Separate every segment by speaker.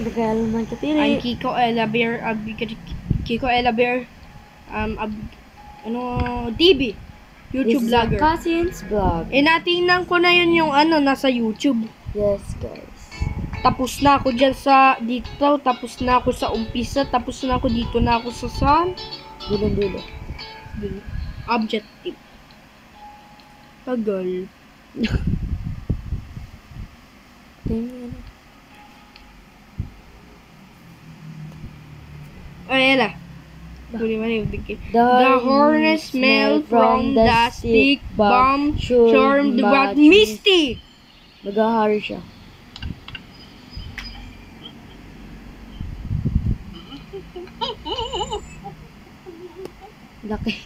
Speaker 1: Regal man katiri.
Speaker 2: I'm Kiko Ella Bear, Kiko Ella Bear, TV, YouTube
Speaker 1: This is
Speaker 2: vlogger.
Speaker 1: Cousins vlog.
Speaker 2: Natingnan ko na yun yung nasa YouTube.
Speaker 1: Yes, guys.
Speaker 2: Tapos na ako dyan sa dito, tapos na ako sa umpisa, tapos na ako dito na ako sa saan?
Speaker 1: Dulo.
Speaker 2: Objective. Tagal. Ella. The hornet smell from the stick bomb charmed but Misty.
Speaker 1: Nag-hurry siya. Laki.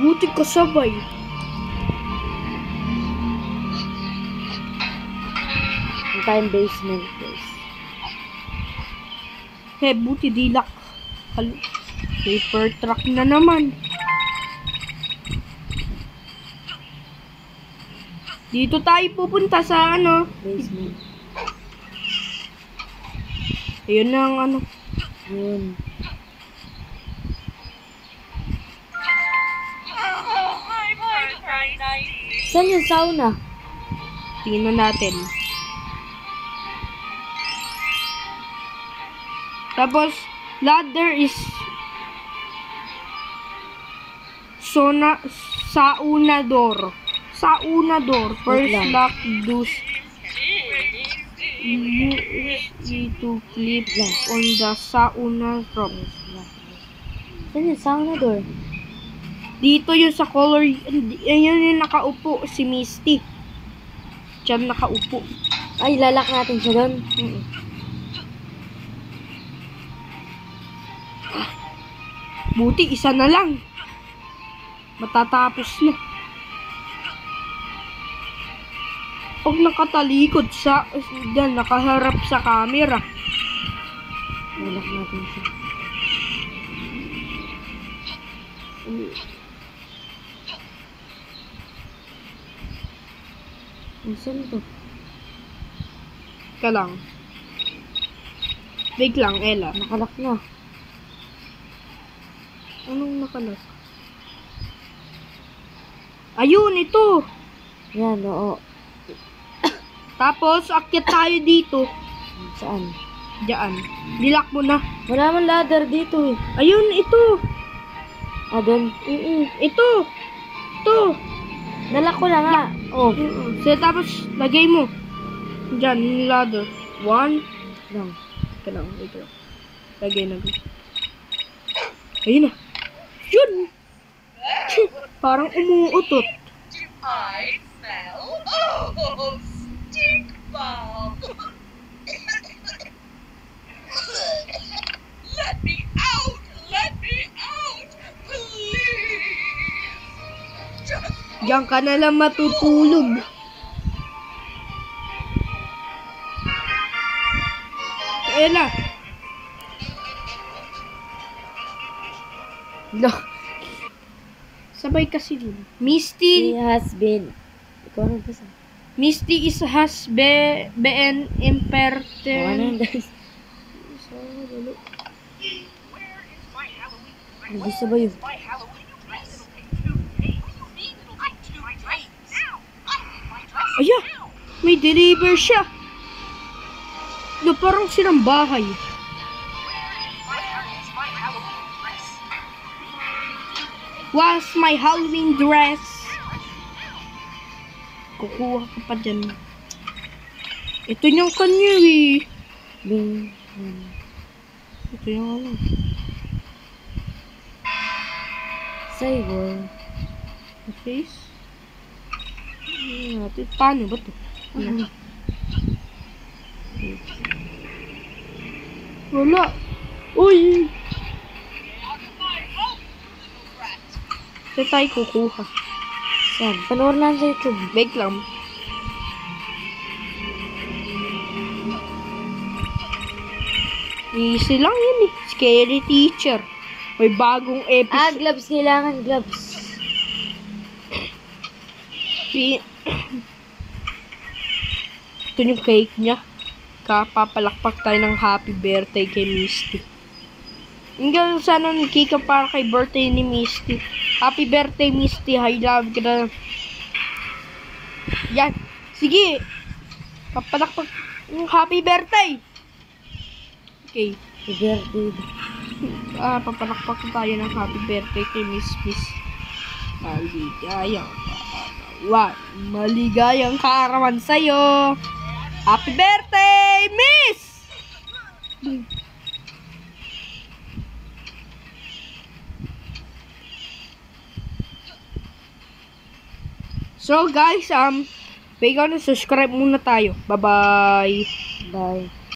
Speaker 2: Buti kasabay.
Speaker 1: Time basement, guys.
Speaker 2: Buti dilak. Paper truck na naman. Dito tayo pupunta sa
Speaker 1: basement.
Speaker 2: Ayun na ang
Speaker 1: Yun. Saan yung sauna?
Speaker 2: tingnan natin. Tapos, ladder is saunador. First
Speaker 1: lang.
Speaker 2: lock to clip on the sauna rope.
Speaker 1: Saan yung sauna door?
Speaker 2: Dito yung sa color, ayun yung nakaupo, si Misty. Diyan nakaupo.
Speaker 1: Ay, lalak natin siya doon.
Speaker 2: Buti, isa na lang. Matatapos na. Pag nakatalikod sa, dyan, nakaharap sa camera.
Speaker 1: Lalak natin siya. Saan to?
Speaker 2: Ka lang. Wait lang, Ella.
Speaker 1: Nakalak na.
Speaker 2: Anong nakalak? Ayun, ito.
Speaker 1: Yan, oo.
Speaker 2: Tapos, akyat tayo dito.
Speaker 1: Saan?
Speaker 2: Diyan. Nilak mo na.
Speaker 1: Wala man ladder dito eh.
Speaker 2: Ayun, ito.
Speaker 1: Ah, doon?
Speaker 2: Ito. Ito.
Speaker 1: Nalak ko na nga. Oh.
Speaker 2: So, tapos, lagay mo. Diyan, yung ladder. 1.
Speaker 1: Lang.
Speaker 2: Ito lang, ito lang. Lagay na. Ayun na. Yun! Parang umuutot.
Speaker 3: I smell stink bomb. Let me out! Please!
Speaker 2: Diyan ka na lang matutulog. Ella. Sabay kasi din. Misty.
Speaker 1: He has been. Ikaw na basa.
Speaker 2: Misty has been impertinent.
Speaker 1: Ano guys? Gusto ba yun?
Speaker 2: Aya! May deliver siya. No, parang silang bahay. Was my Halloween dress? Kukuha ka pa dyan. Ito yung kanya eh.
Speaker 1: Bing.
Speaker 2: Ito yung
Speaker 1: Cyber.
Speaker 2: face. Natin. Paano ba ito? Wala. Uy! Ito tayo kukuha.
Speaker 1: Saan? Panoorin lang sa YouTube.
Speaker 2: Bake lang. Easy lang yun eh. Scary teacher. May bagong episode.
Speaker 1: Gloves. Kailangan gloves.
Speaker 2: Ito yung cake niya. Kapapalakpak tayo ng happy birthday kay Misty. Hanggang sana ng cake para kay birthday ni Misty. Happy birthday, Misty. I love you na. Yan. Sige. Papalakpak yung happy birthday. Okay.
Speaker 1: Happy birthday.
Speaker 2: Papalakpak tayo ng happy birthday kay Miss. Maligayang kaarawan sa'yo. Happy birthday, Miss! So guys, bigyan na subscribe muna tayo. Bye-bye.
Speaker 1: Bye.